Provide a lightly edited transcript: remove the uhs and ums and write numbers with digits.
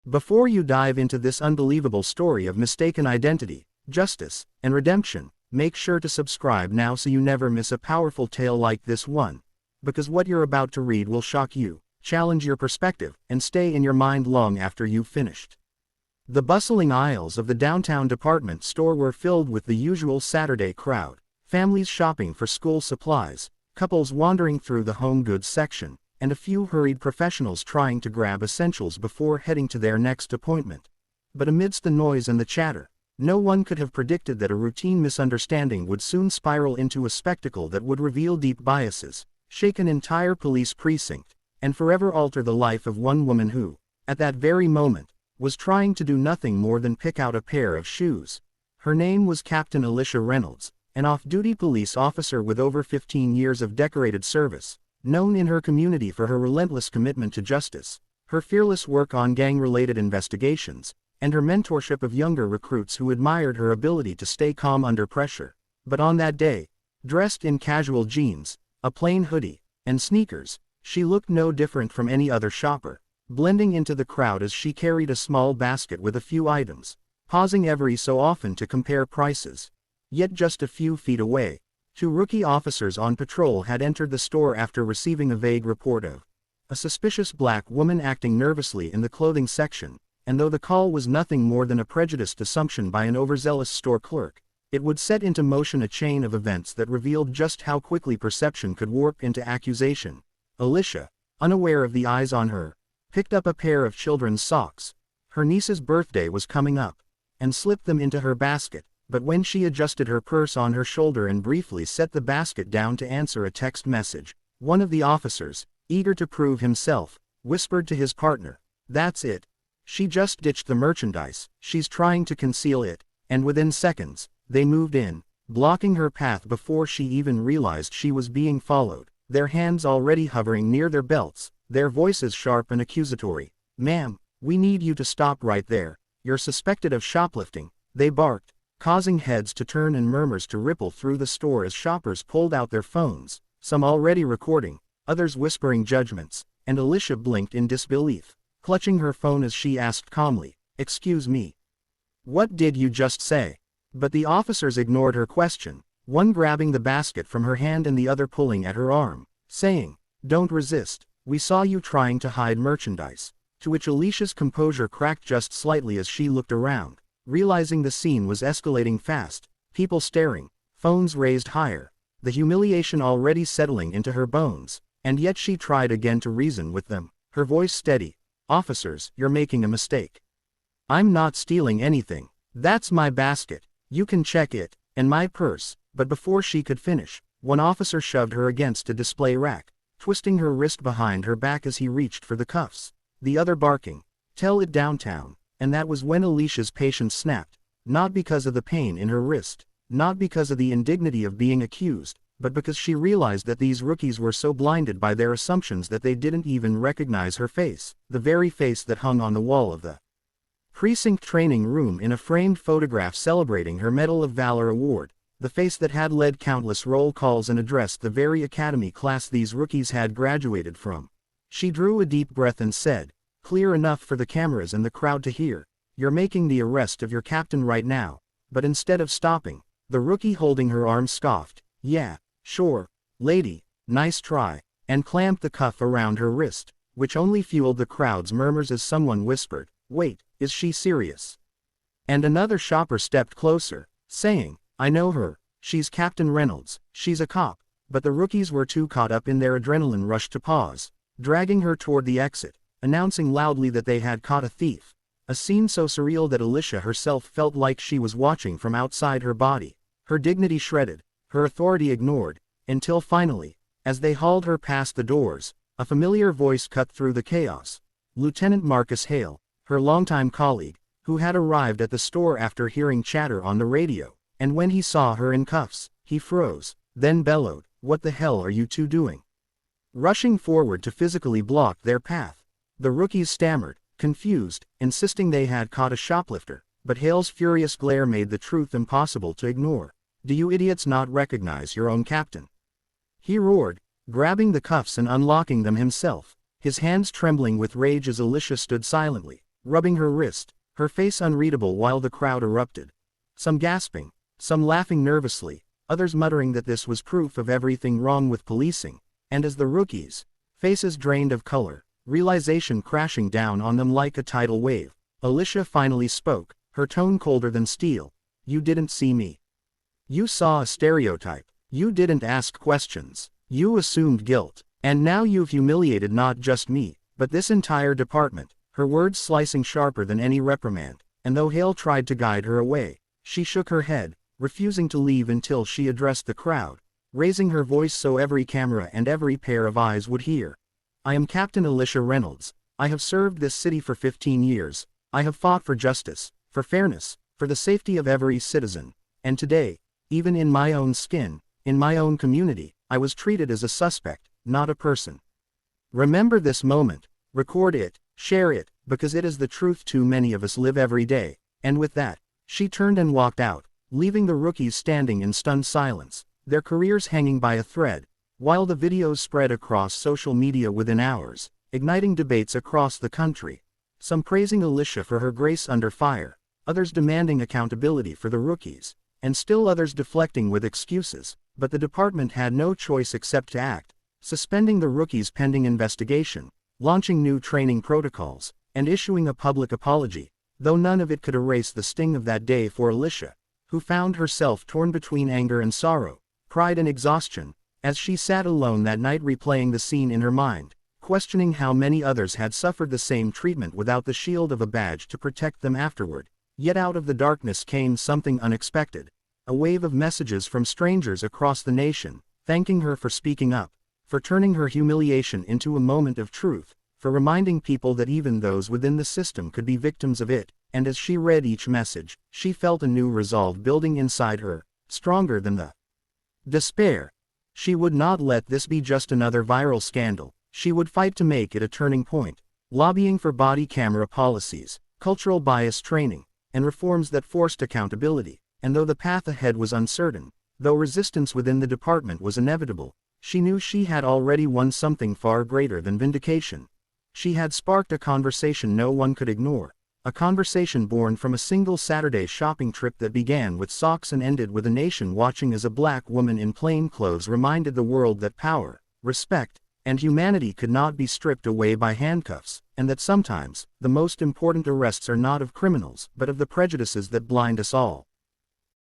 Before you dive into this unbelievable story of mistaken identity, justice, and redemption, make sure to subscribe now so you never miss a powerful tale like this one. Because what you're about to read will shock you, challenge your perspective, and stay in your mind long after you've finished. The bustling aisles of the downtown department store were filled with the usual Saturday crowd, families shopping for school supplies, couples wandering through the home goods section, and a few hurried professionals trying to grab essentials before heading to their next appointment. But amidst the noise and the chatter, no one could have predicted that a routine misunderstanding would soon spiral into a spectacle that would reveal deep biases, shake an entire police precinct, and forever alter the life of one woman who, at that very moment, was trying to do nothing more than pick out a pair of shoes. Her name was Captain Alicia Reynolds, an off-duty police officer with over 15 years of decorated service, known in her community for her relentless commitment to justice, her fearless work on gang-related investigations, and her mentorship of younger recruits who admired her ability to stay calm under pressure. But on that day, dressed in casual jeans, a plain hoodie, and sneakers, she looked no different from any other shopper, blending into the crowd as she carried a small basket with a few items, pausing every so often to compare prices. Yet just a few feet away, two rookie officers on patrol had entered the store after receiving a vague report of a suspicious black woman acting nervously in the clothing section, and though the call was nothing more than a prejudiced assumption by an overzealous store clerk, it would set into motion a chain of events that revealed just how quickly perception could warp into accusation. Alicia, unaware of the eyes on her, picked up a pair of children's socks. Her niece's birthday was coming up, and slipped them into her basket. But when she adjusted her purse on her shoulder and briefly set the basket down to answer a text message, one of the officers, eager to prove himself, whispered to his partner, "That's it. She just ditched the merchandise, she's trying to conceal it," and within seconds, they moved in, blocking her path before she even realized she was being followed, their hands already hovering near their belts, their voices sharp and accusatory. "Ma'am, we need you to stop right there. You're suspected of shoplifting," they barked, causing heads to turn and murmurs to ripple through the store as shoppers pulled out their phones, some already recording, others whispering judgments, and Alicia blinked in disbelief, clutching her phone as she asked calmly, "Excuse me. What did you just say?" But the officers ignored her question, one grabbing the basket from her hand and the other pulling at her arm, saying, "Don't resist, we saw you trying to hide merchandise," to which Alicia's composure cracked just slightly as she looked around, realizing the scene was escalating fast, people staring, phones raised higher, the humiliation already settling into her bones, and yet she tried again to reason with them, her voice steady. "Officers, you're making a mistake. I'm not stealing anything. That's my basket, you can check it, and my purse," but before she could finish, one officer shoved her against a display rack, twisting her wrist behind her back as he reached for the cuffs, the other barking, "Tell it downtown." And that was when Alicia's patience snapped, not because of the pain in her wrist, not because of the indignity of being accused, but because she realized that these rookies were so blinded by their assumptions that they didn't even recognize her face, the very face that hung on the wall of the precinct training room in a framed photograph celebrating her Medal of Valor award, the face that had led countless roll calls and addressed the very academy class these rookies had graduated from. She drew a deep breath and said, clear enough for the cameras and the crowd to hear, "You're making the arrest of your captain right now." But instead of stopping, the rookie holding her arm scoffed, "Yeah, sure, lady, nice try," and clamped the cuff around her wrist, which only fueled the crowd's murmurs as someone whispered, "Wait, is she serious?" And another shopper stepped closer, saying, "I know her, she's Captain Reynolds, she's a cop." But the rookies were too caught up in their adrenaline rush to pause, dragging her toward the exit, announcing loudly that they had caught a thief, a scene so surreal that Alicia herself felt like she was watching from outside her body, her dignity shredded, her authority ignored, until finally, as they hauled her past the doors, a familiar voice cut through the chaos. Lieutenant Marcus Hale, her longtime colleague, who had arrived at the store after hearing chatter on the radio, and when he saw her in cuffs, he froze, then bellowed, "What the hell are you two doing?" Rushing forward to physically block their path. The rookies stammered, confused, insisting they had caught a shoplifter, but Hale's furious glare made the truth impossible to ignore. "Do you idiots not recognize your own captain?" he roared, grabbing the cuffs and unlocking them himself, his hands trembling with rage as Alicia stood silently, rubbing her wrist, her face unreadable while the crowd erupted. Some gasping, some laughing nervously, others muttering that this was proof of everything wrong with policing, and as the rookies' faces drained of color, realization crashing down on them like a tidal wave, Alicia finally spoke, her tone colder than steel. You didn't see me. You saw a stereotype. You didn't ask questions. You assumed guilt. And now you've humiliated not just me, but this entire department, her words slicing sharper than any reprimand, and though Hale tried to guide her away, she shook her head, refusing to leave until she addressed the crowd, raising her voice so every camera and every pair of eyes would hear. I am Captain Alicia Reynolds. I have served this city for 15 years. I have fought for justice, for fairness, for the safety of every citizen, and today, even in my own skin, in my own community, I was treated as a suspect, not a person. Remember this moment, record it, share it, because it is the truth too many of us live every day. And with that, she turned and walked out, leaving the rookies standing in stunned silence, their careers hanging by a thread, while the videos spread across social media within hours, igniting debates across the country. Some praising Alicia for her grace under fire, others demanding accountability for the rookies, and still others deflecting with excuses, but the department had no choice except to act, suspending the rookies pending investigation, launching new training protocols, and issuing a public apology, though none of it could erase the sting of that day for Alicia, who found herself torn between anger and sorrow, pride and exhaustion, as she sat alone that night replaying the scene in her mind, questioning how many others had suffered the same treatment without the shield of a badge to protect them afterward. Yet out of the darkness came something unexpected, a wave of messages from strangers across the nation, thanking her for speaking up, for turning her humiliation into a moment of truth, for reminding people that even those within the system could be victims of it, and as she read each message, she felt a new resolve building inside her, stronger than the despair. She would not let this be just another viral scandal. She would fight to make it a turning point, lobbying for body camera policies, cultural bias training, and reforms that forced accountability. And though the path ahead was uncertain, though resistance within the department was inevitable, she knew she had already won something far greater than vindication. She had sparked a conversation no one could ignore, a conversation born from a single Saturday shopping trip that began with socks and ended with a nation watching as a black woman in plain clothes reminded the world that power, respect, and humanity could not be stripped away by handcuffs, and that sometimes, the most important arrests are not of criminals but of the prejudices that blind us all.